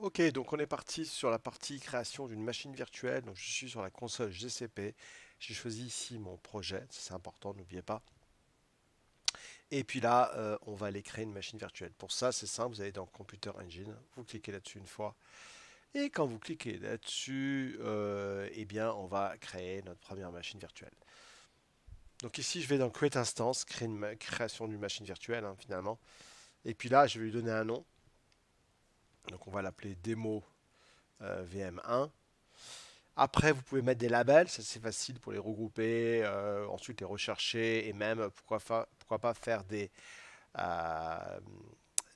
Ok, donc on est parti sur la partie création d'une machine virtuelle. Donc je suis sur la console GCP. J'ai choisi ici mon projet, c'est important, n'oubliez pas. Et puis là, on va aller créer une machine virtuelle. Pour ça, c'est simple, vous allez dans Computer Engine, vous cliquez là-dessus une fois. Et quand vous cliquez là-dessus, eh bien, on va créer notre première machine virtuelle. Donc ici, je vais dans Create Instance, créer une création d'une machine virtuelle, hein, finalement. Et puis là, je vais lui donner un nom. Donc on va l'appeler démo VM1. Après, vous pouvez mettre des labels, ça c'est facile pour les regrouper, ensuite les rechercher et même pourquoi pas faire euh,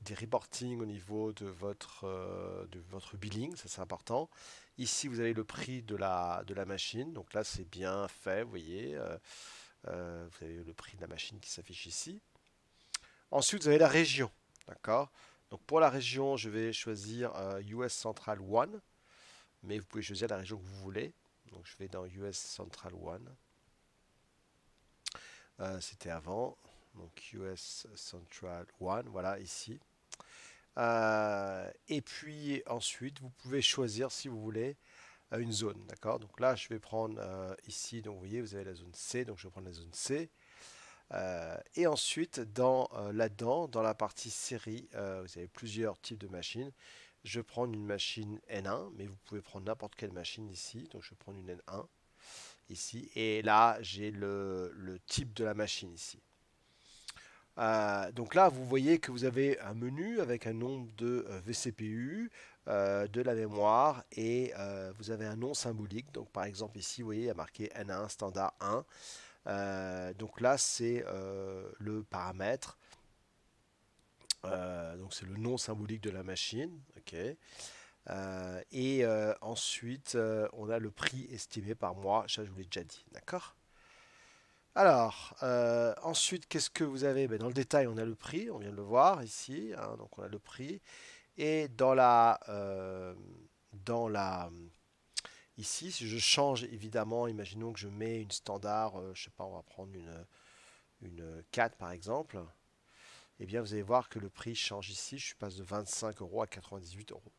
des reporting au niveau de votre billing, ça c'est important. Ici, vous avez le prix de la machine, donc là c'est bien fait, vous voyez. Vous avez le prix de la machine qui s'affiche ici. Ensuite, vous avez la région, d'accord? Donc pour la région, je vais choisir US Central 1, mais vous pouvez choisir la région que vous voulez. Donc je vais dans US Central 1. C'était avant. Donc US Central 1, voilà ici. Et puis ensuite, vous pouvez choisir si vous voulez une zone, d'accord? Donc là, je vais prendre ici, donc vous voyez, vous avez la zone C, donc je vais prendre la zone C. Et ensuite, là-dedans, dans la partie série, vous avez plusieurs types de machines. Je vais prendre une machine N1, mais vous pouvez prendre n'importe quelle machine ici. Donc je vais prendre une N1 ici. Et là, j'ai le type de la machine ici. Donc là, vous voyez que vous avez un menu avec un nombre de vCPU, de la mémoire et vous avez un nom symbolique. Donc par exemple ici, vous voyez, il y a marqué N1 standard 1. Donc là, c'est le paramètre. Donc c'est le nom symbolique de la machine. Ok. Et ensuite, on a le prix estimé par mois. Ça, je vous l'ai déjà dit. D'accord. Alors, ensuite, qu'est-ce que vous avez? Ben, dans le détail, on a le prix, on vient de le voir ici, hein, donc on a le prix. Et ici, si je change évidemment, imaginons que je mets une standard, je sais pas, on va prendre une 4 par exemple, eh bien vous allez voir que le prix change ici, je passe de 25 euros à 98 euros.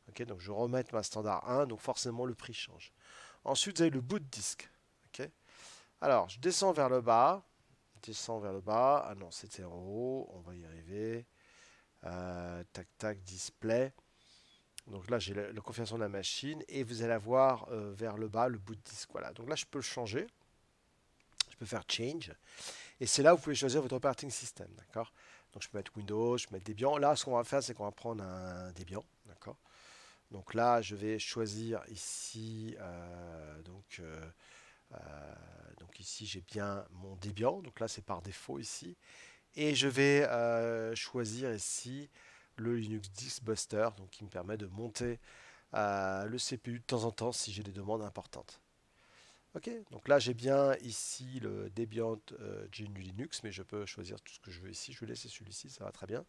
Ok, donc je remets ma standard 1, donc forcément le prix change. Ensuite, vous avez le boot disque. Ok. Alors, je descends vers le bas, ah non, c'était en haut, on va y arriver. Tac, tac, display. Donc là, j'ai la configuration de la machine et vous allez avoir vers le bas le boot disk. Voilà. Donc là, je peux le changer. Je peux faire change. Et c'est là où vous pouvez choisir votre operating system. D'accord. Donc je peux mettre Windows, je peux mettre Debian. Là, ce qu'on va faire, c'est qu'on va prendre un Debian. D'accord. Donc là, je vais choisir ici. Donc ici, j'ai bien mon Debian. Donc là, c'est par défaut ici. Et je vais choisir ici le Linux Disk Buster, donc qui me permet de monter le CPU de temps en temps si j'ai des demandes importantes. Ok, donc là j'ai bien ici le Debian GNU Linux, mais je peux choisir tout ce que je veux ici. Je vais laisser celui-ci, ça va très bien.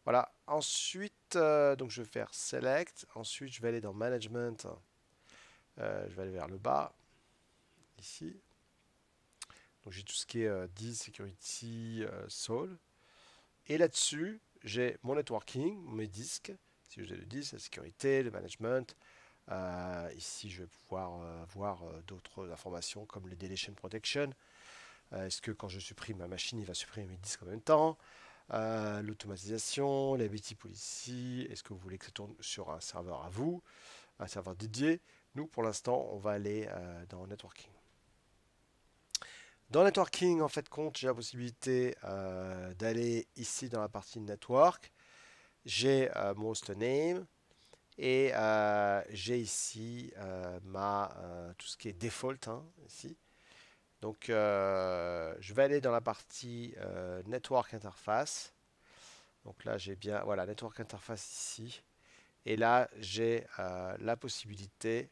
Voilà, ensuite, donc je vais faire Select. Ensuite, je vais aller dans Management. Je vais aller vers le bas, ici. Donc j'ai tout ce qui est Disk, Security, Soul. Et là-dessus, j'ai mon networking, mes disques. Si j'ai le disque, la sécurité, le management. Ici, je vais pouvoir voir d'autres informations comme le Deletion Protection. Est-ce que quand je supprime ma machine, il va supprimer mes disques en même temps? L'automatisation, la BT Policy. Est-ce que vous voulez que ça tourne sur un serveur à vous, un serveur dédié? Nous, pour l'instant, on va aller dans Networking. Dans Networking, en fait, compte, j'ai la possibilité d'aller ici dans la partie Network. J'ai mon hostname et j'ai ici tout ce qui est default, hein, ici. Donc, je vais aller dans la partie Network Interface. Donc là, j'ai bien, voilà, Network Interface ici. Et là, j'ai la possibilité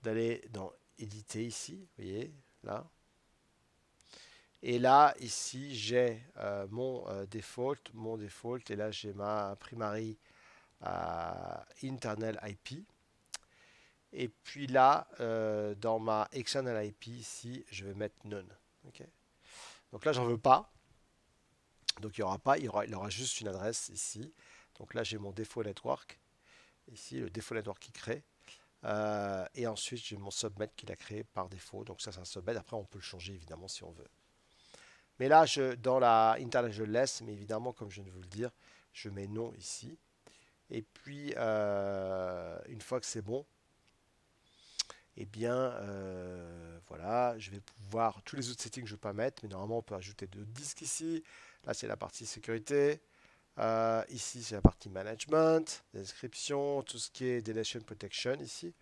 d'aller dans Éditer ici, vous voyez, là. Et là, ici, j'ai mon default, et là, j'ai ma primary internal IP. Et puis là, dans ma external IP ici, je vais mettre none. Okay. Donc là, j'en veux pas. Donc il n'y aura pas, il aura juste une adresse ici. Donc là, j'ai mon défaut network. Ici, le défaut network qui crée. Et ensuite, j'ai mon subnet qu'il a créé par défaut. Donc ça, c'est un subnet. Après, on peut le changer, évidemment, si on veut. Mais là, dans la internet, je le laisse. Mais évidemment, comme je viens de vous le dire, je mets non ici. Et puis, une fois que c'est bon, eh bien, voilà, je vais pouvoir, tous les autres settings, je ne vais pas mettre, mais normalement, on peut ajouter deux disques ici. Là, c'est la partie sécurité. Ici, c'est la partie management, description, tout ce qui est deletion protection ici.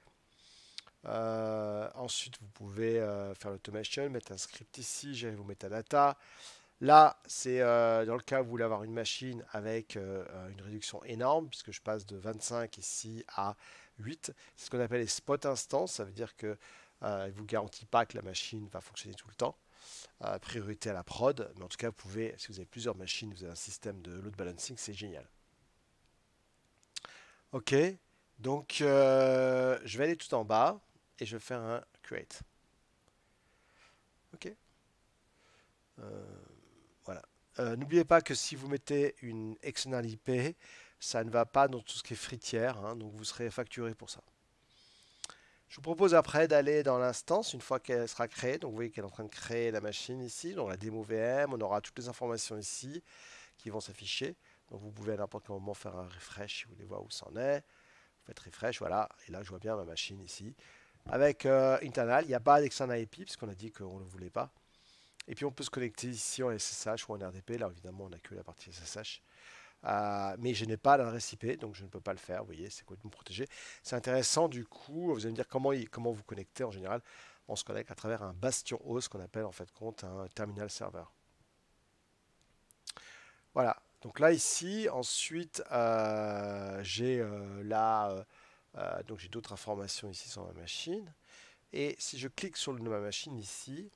Ensuite, vous pouvez faire l'automation, mettre un script ici, gérer vos metadata. Là, c'est dans le cas où vous voulez avoir une machine avec une réduction énorme, puisque je passe de 25 ici à 8. C'est ce qu'on appelle les spot instances. Ça veut dire que ne vous garantit pas que la machine va fonctionner tout le temps. Priorité à la prod, mais en tout cas, vous pouvez, si vous avez plusieurs machines, vous avez un système de load balancing, c'est génial. Ok, donc je vais aller tout en bas et je vais faire un create. Ok, voilà. N'oubliez pas que si vous mettez une external IP, ça ne va pas dans tout ce qui est fritière, hein, donc vous serez facturé pour ça. Je vous propose après d'aller dans l'instance une fois qu'elle sera créée. Donc vous voyez qu'elle est en train de créer la machine ici, donc la démo VM, on aura toutes les informations ici qui vont s'afficher. Donc vous pouvez à n'importe quel moment faire un refresh si vous voulez voir où ça en est. Vous faites refresh, voilà, et là je vois bien ma machine ici. Avec internal, il n'y a pas d'external IP puisqu'on a dit qu'on ne le voulait pas. Et puis on peut se connecter ici en SSH ou en RDP. Là évidemment on n'a que la partie SSH. Mais je n'ai pas l'adresse IP, donc je ne peux pas le faire. Vous voyez, c'est complètement protégé. C'est intéressant du coup. Vous allez me dire comment vous connecter en général. On se connecte à travers un bastion host qu'on appelle en fait compte un terminal serveur. Voilà. Donc là ici, ensuite, j'ai donc j'ai d'autres informations ici sur ma machine. Et si je clique sur ma machine ici,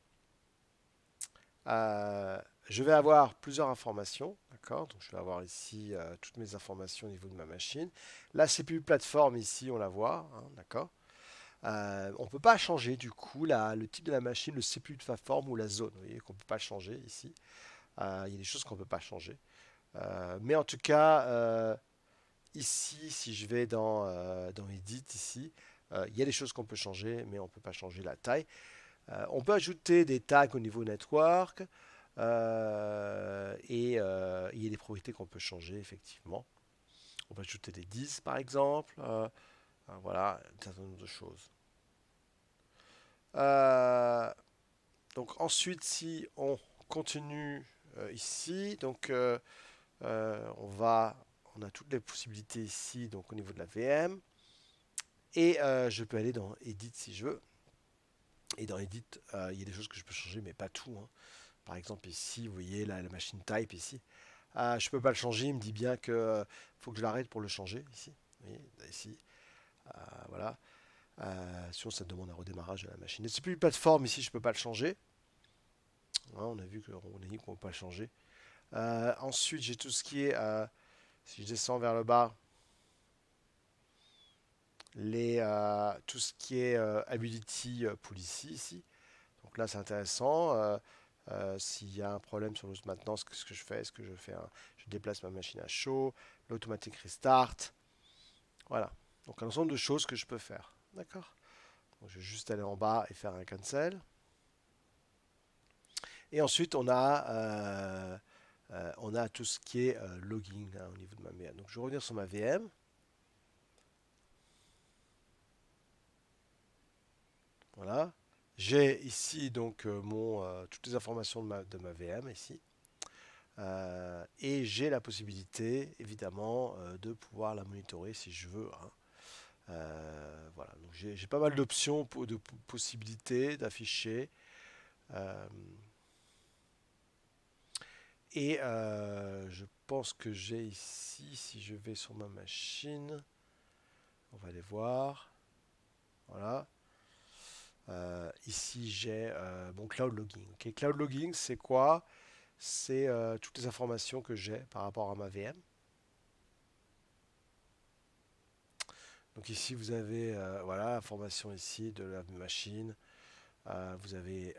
Euh, je vais avoir plusieurs informations, d'accord? Donc je vais avoir ici toutes mes informations au niveau de ma machine. La CPU plateforme ici, on la voit, hein, d'accord? On ne peut pas changer du coup le type de la machine, le CPU de plateforme ou la zone. Vous voyez qu'on ne peut pas changer ici. Il y a des choses qu'on ne peut pas changer. Mais en tout cas, ici, si je vais dans Edit ici, il y a des choses qu'on peut changer, mais on ne peut pas changer la taille. On peut ajouter des tags au niveau network et il y a des propriétés qu'on peut changer effectivement. On peut ajouter des 10 par exemple. Voilà, un certain nombre de choses. Euh, donc ensuite, si on continue ici, donc on a toutes les possibilités ici, donc au niveau de la VM. Et je peux aller dans Edit si je veux. Et dans Edit, il y a des choses que je peux changer, mais pas tout, hein. Par exemple, ici, vous voyez la machine type ici. Je ne peux pas le changer, il me dit bien que faut que je l'arrête pour le changer ici. Vous voyez, ici, voilà. Sinon, ça demande un redémarrage de la machine. Et c'est plus une plateforme ici, je ne peux pas le changer. Hein, on a vu qu'on a dit qu'on ne peut pas le changer. Ensuite, j'ai tout ce qui est, si je descends vers le bas, tout ce qui est ability policy ici. Donc là, c'est intéressant. S'il y a un problème sur l'outil maintenance, qu'est-ce que je fais? Est-ce que je déplace ma machine à chaud, l'automatique restart? Voilà. Donc un ensemble de choses que je peux faire. D'accord? Donc, je vais juste aller en bas et faire un cancel. Et ensuite, on a tout ce qui est logging hein, au niveau de ma VM. Donc je vais revenir sur ma VM. Voilà. J'ai ici donc toutes les informations de ma VM ici. Et j'ai la possibilité, évidemment, de pouvoir la monitorer si je veux, hein. Voilà, donc j'ai pas mal d'options, de possibilités d'afficher. Euh, et je pense que j'ai ici, si je vais sur ma machine, on va aller voir. Voilà. Ici, j'ai mon cloud logging. Ok, cloud logging, c'est quoi? C'est toutes les informations que j'ai par rapport à ma VM. Donc ici, vous avez voilà, l'information ici de la machine. Vous avez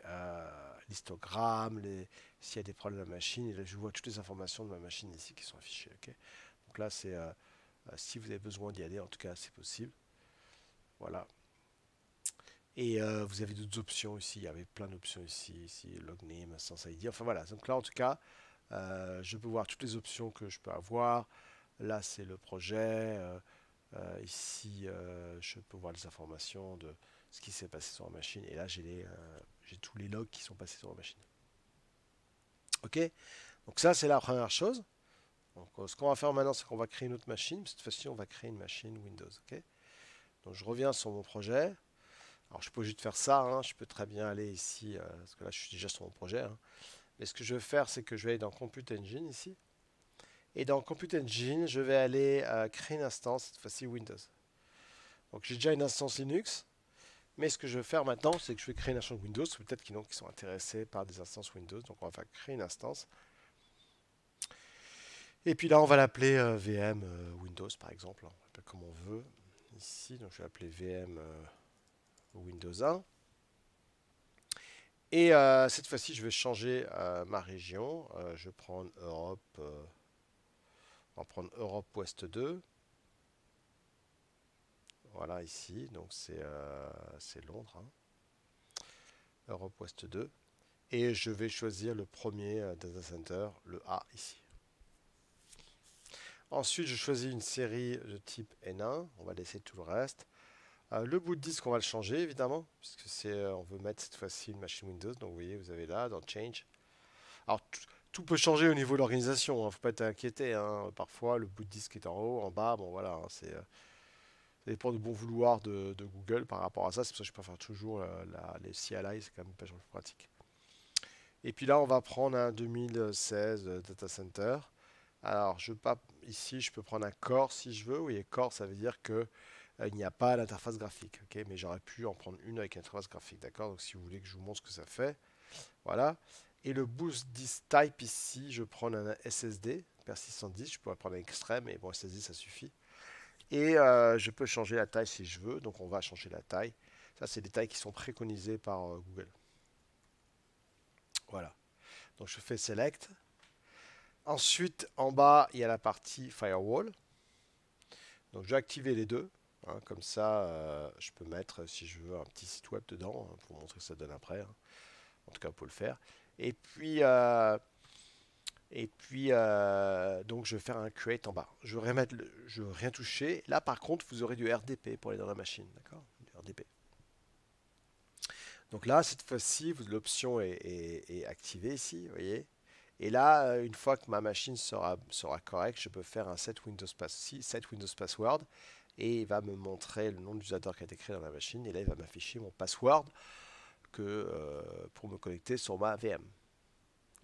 l'histogramme, s'il y a des problèmes de la machine. Et là, je vois toutes les informations de ma machine ici qui sont affichées. Okay, Donc là, c'est si vous avez besoin d'y aller, en tout cas, c'est possible. Voilà. Et vous avez d'autres options ici. Il y avait plein d'options ici, logname, sans ID. Enfin voilà. Donc là, en tout cas, je peux voir toutes les options que je peux avoir. Là, c'est le projet. Ici, je peux voir les informations de ce qui s'est passé sur la machine. Et là, j'ai tous les logs qui sont passés sur la machine. Ok? Donc ça, c'est la première chose. Donc, ce qu'on va faire maintenant, c'est qu'on va créer une autre machine. Cette fois-ci, on va créer une machine Windows. Ok? Donc, je reviens sur mon projet. Alors, je suis pas obligé de faire ça, hein. Je peux très bien aller ici, parce que là, je suis déjà sur mon projet, hein. Mais ce que je vais faire, c'est que je vais aller dans Compute Engine ici. Et dans Compute Engine, je vais aller créer une instance, cette fois-ci Windows. Donc, j'ai déjà une instance Linux. Mais ce que je vais faire maintenant, c'est que je vais créer une instance Windows. Peut-être qu'il y en a qui sont intéressés par des instances Windows. Donc, on va créer une instance. Et puis là, on va l'appeler VM Windows, par exemple. On l'appelle comme on veut. Ici, donc je vais l'appeler VM Windows 1. Et cette fois-ci, je vais changer ma région. Je vais prendre Europe. On va prendre Europe Ouest 2. Voilà, ici. Donc, c'est Londres, hein. Europe Ouest 2. Et je vais choisir le premier data center, le A, ici. Ensuite, je choisis une série de type N1. On va laisser tout le reste. Le bout de disque, on va le changer, évidemment, puisque on veut mettre cette fois-ci une machine Windows. Donc, vous voyez, vous avez là, dans Change. Alors, tout peut changer au niveau de l'organisation, hein, faut pas être inquiété, hein. Parfois, le bout de disque est en haut, en bas. Bon, voilà, hein, ça dépend du bon vouloir de Google par rapport à ça. C'est pour ça que je préfère toujours les CLI, c'est quand même pas plus pratique. Et puis là, on va prendre un 2016 Data Center. Alors, ici, je peux prendre un Core si je veux. Vous voyez, Core, ça veut dire que il n'y a pas d'interface graphique. Ok, mais j'aurais pu en prendre une avec une interface graphique. D'accord. Donc, si vous voulez que je vous montre ce que ça fait, voilà. Et le boost disk type ici, je prends un SSD persistant 10. Je pourrais prendre un extrême, mais bon, SSD, ça suffit. Et je peux changer la taille si je veux. Donc, on va changer la taille. Ça, c'est des tailles qui sont préconisées par Google. Voilà. Donc, je fais Select. Ensuite, en bas, il y a la partie Firewall. Donc, je vais activer les deux. Hein, comme ça, je peux mettre, si je veux, un petit site web dedans, hein, pour montrer que ça donne après, hein. En tout cas, pour le faire. Et puis, donc, je vais faire un create en bas. Je vais rien toucher. Là, par contre, vous aurez du RDP pour aller dans la machine. D'accord? Du RDP. Donc là, cette fois-ci, l'option est activée ici, vous voyez. Et là, une fois que ma machine sera correcte, je peux faire un set Windows Password et il va me montrer le nom de l'utilisateur qui a été créé dans la machine. Et là, il va m'afficher mon password pour me connecter sur ma VM.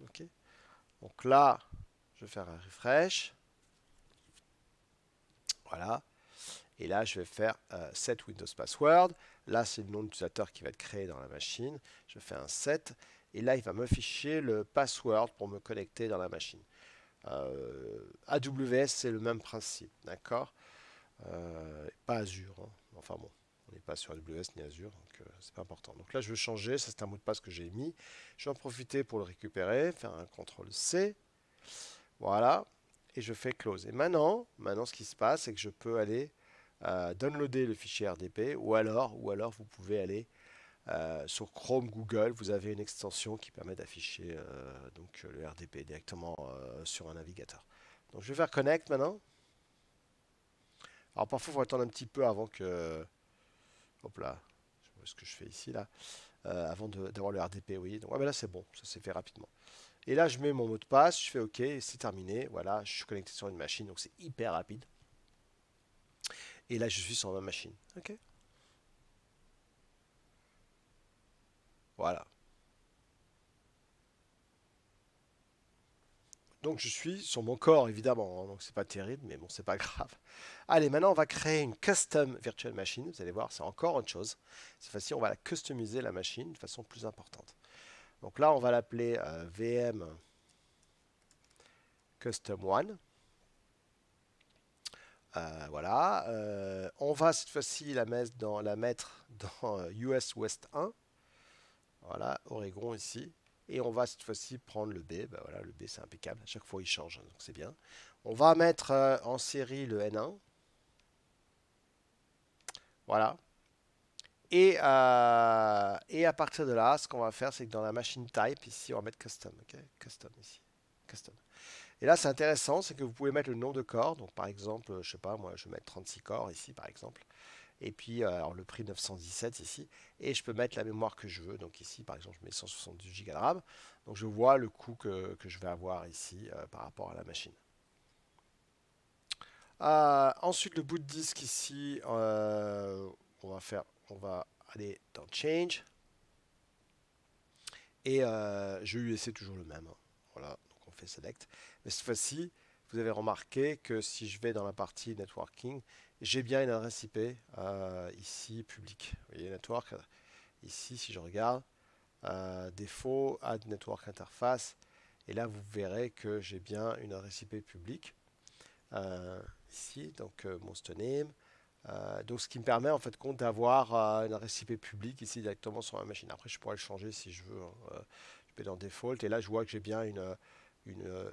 Ok. Donc là, je vais faire un refresh. Voilà. Et là, je vais faire set Windows Password. Là, c'est le nom de l'utilisateur qui va être créé dans la machine. Je fais un set. Et là, il va m'afficher le password pour me connecter dans la machine. AWS, c'est le même principe, d'accord? Pas Azure, hein. Enfin bon, on n'est pas sur AWS ni Azure, donc c'est pas important. Donc là, je veux changer, ça c'est un mot de passe que j'ai mis. Je vais en profiter pour le récupérer, faire un CTRL-C. Voilà, et je fais close. Et maintenant, ce qui se passe, c'est que je peux aller downloader le fichier RDP, ou alors vous pouvez aller sur Chrome, Google, vous avez une extension qui permet d'afficher donc le RDP directement sur un navigateur. Donc je vais faire connect maintenant. Alors parfois il faut attendre un petit peu avant que, hop là, je vois ce que je fais ici là, avant d'avoir le RDP, oui. Donc ouais, ben là c'est bon, ça s'est fait rapidement. Et là je mets mon mot de passe, je fais OK, c'est terminé. Voilà, je suis connecté sur une machine, donc c'est hyper rapide. Et là je suis sur ma machine. OK. Voilà. Donc je suis sur mon corps évidemment, hein, donc c'est pas terrible, mais bon, c'est pas grave. Allez, maintenant on va créer une custom virtual machine. Vous allez voir, c'est encore autre chose. Cette fois-ci, on va la customiser la machine de façon plus importante. Donc là, on va l'appeler VM Custom One. Voilà. On va cette fois-ci la mettre dans US West 1. Voilà, Oregon ici. Et on va cette fois-ci prendre le B. Ben voilà, le B c'est impeccable. À chaque fois il change, hein, donc c'est bien. On va mettre en série le N1. Voilà. Et à partir de là, ce qu'on va faire, c'est que dans la machine type, ici, on va mettre custom. Ok, custom ici. Custom. Et là, c'est intéressant, c'est que vous pouvez mettre le nombre de corps. Donc, par exemple, je sais pas, moi, je vais mettre 36 corps ici, par exemple. Et puis, alors, le prix 917 ici. Et je peux mettre la mémoire que je veux. Donc, ici, par exemple, je mets 172 Go de RAM. Donc, je vois le coût que je vais avoir ici par rapport à la machine. Ensuite, le bout de disque ici, on va aller dans Change. Et je vais lui laisser toujours le même, hein. Voilà, donc on fait Select. Mais cette fois-ci, vous avez remarqué que si je vais dans la partie Networking, j'ai bien une adresse IP ici, public. Vous voyez, Network, ici, si je regarde, défaut, Add Network Interface. Et là, vous verrez que j'ai bien une adresse IP publique. Ici, donc mon name. Donc, ce qui me permet en fait compte d'avoir une adresse IP publique ici directement sur ma machine. Après, je pourrais le changer si je veux, hein. Je vais dans Default et là, je vois que j'ai bien une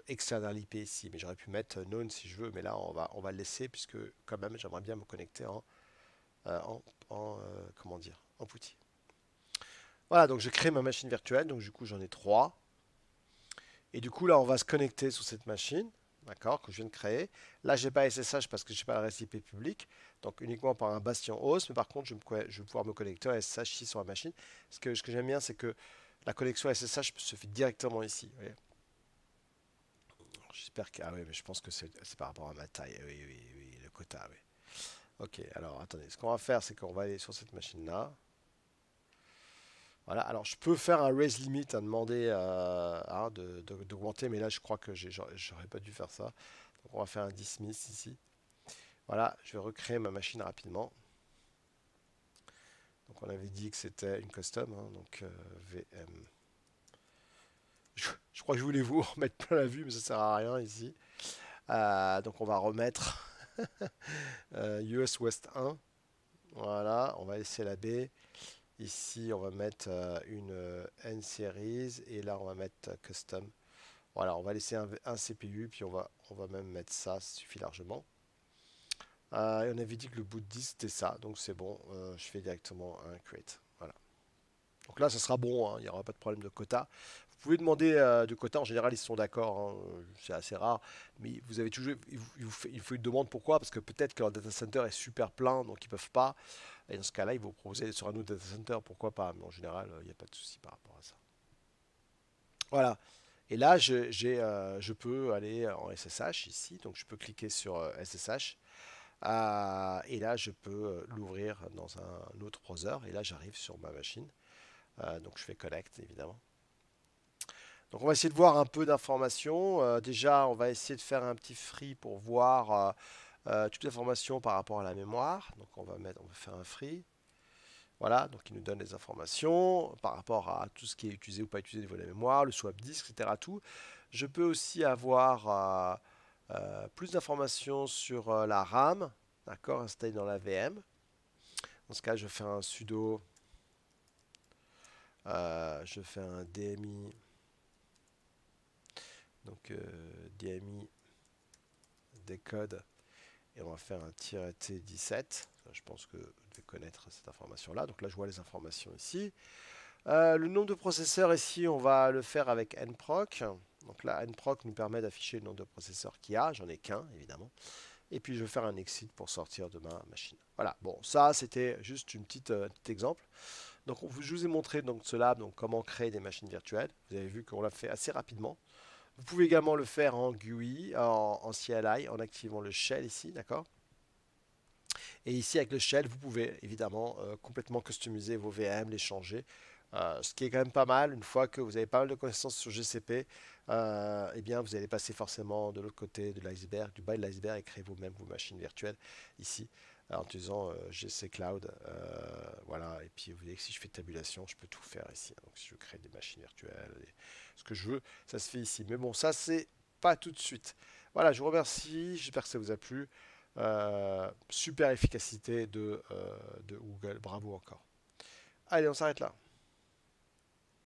external IP ici. Mais j'aurais pu mettre Known si je veux, mais là, on va le laisser puisque quand même, j'aimerais bien me connecter comment dire, en PuTTY. Voilà, donc je crée ma machine virtuelle. Donc, du coup, j'en ai 3. Et du coup, là, on va se connecter sur cette machine, d'accord, que je viens de créer. Là, je n'ai pas SSH parce que je n'ai pas l'adresse IP publique, donc uniquement par un bastion host. Mais par contre, je vais pouvoir me connecter à SSH ici sur la machine. Ce que j'aime bien, c'est que la connexion SSH se fait directement ici. Vous voyez. J'espère que... Ah oui, mais je pense que c'est par rapport à ma taille. Oui, oui, oui, le quota, oui. Ok, alors attendez. Ce qu'on va faire, c'est qu'on va aller sur cette machine-là. Voilà, alors je peux faire un raise limit, à demander hein, d'augmenter, mais là je crois que j'aurais pas dû faire ça. Donc on va faire un dismiss ici. Voilà, je vais recréer ma machine rapidement. Donc on avait dit que c'était une custom, hein, donc VM. Je crois que je voulais vous remettre plein la vue, mais ça sert à rien ici. Donc on va remettre US West 1. Voilà, on va laisser la B. Ici, on va mettre une N-Series et là, on va mettre Custom. Voilà, on va laisser un CPU, puis on va même mettre ça, ça suffit largement. Et on avait dit que le bout de 10 c'était ça, donc c'est bon, je fais directement un create. Voilà. Donc là, ça sera bon, hein, il n'y aura pas de problème de quota. Vous pouvez demander de quota, en général, ils sont d'accord, hein, c'est assez rare, mais vous avez toujours, il faut une demande, pourquoi? Parce que peut-être que leur data center est super plein, donc ils ne peuvent pas. Et dans ce cas-là, ils vont proposer sur un autre data center, pourquoi pas, mais en général, il n'y a pas de souci par rapport à ça. Voilà. Et là, je peux aller en SSH ici, donc je peux cliquer sur SSH. Et là, je peux l'ouvrir dans un autre browser. Et là, j'arrive sur ma machine. Donc, je fais connect, évidemment. Donc, on va essayer de voir un peu d'informations. Déjà, on va essayer de faire un petit free pour voir toute l'information par rapport à la mémoire. Donc, on va faire un free. Voilà, donc il nous donne les informations par rapport à tout ce qui est utilisé ou pas utilisé au niveau de la mémoire, le swap disk, etc. Tout. Je peux aussi avoir plus d'informations sur la RAM, d'accord, installée dans la VM. Dans ce cas, je fais un sudo, je fais un DMI, donc DMI décode, et on va faire un -T17. Je pense que vous devez connaître cette information-là. Donc là, je vois les informations ici. Le nombre de processeurs ici, on va le faire avec nproc. Donc là, nproc nous permet d'afficher le nombre de processeurs qu'il y a. J'en ai qu'un, évidemment. Et puis, je vais faire un exit pour sortir de ma machine. Voilà, bon, ça, c'était juste un petit exemple. Donc, je vous ai montré donc, cela, donc comment créer des machines virtuelles. Vous avez vu qu'on l'a fait assez rapidement. Vous pouvez également le faire en GUI, en CLI, en activant le shell ici, d'accord? Et ici, avec le shell, vous pouvez évidemment complètement customiser vos VM, les changer. Ce qui est quand même pas mal, une fois que vous avez pas mal de connaissances sur GCP, eh bien, vous allez passer forcément de l'autre côté de l'iceberg, du bas de l'iceberg, et créer vous-même vos machines virtuelles ici, en utilisant GC Cloud. Voilà, et puis vous voyez que si je fais tabulation, je peux tout faire ici. Donc si je crée des machines virtuelles, ce que je veux, ça se fait ici. Mais bon, ça, c'est pas tout de suite. Voilà, je vous remercie, j'espère que ça vous a plu. Super efficacité de Google, bravo encore. Allez, on s'arrête là.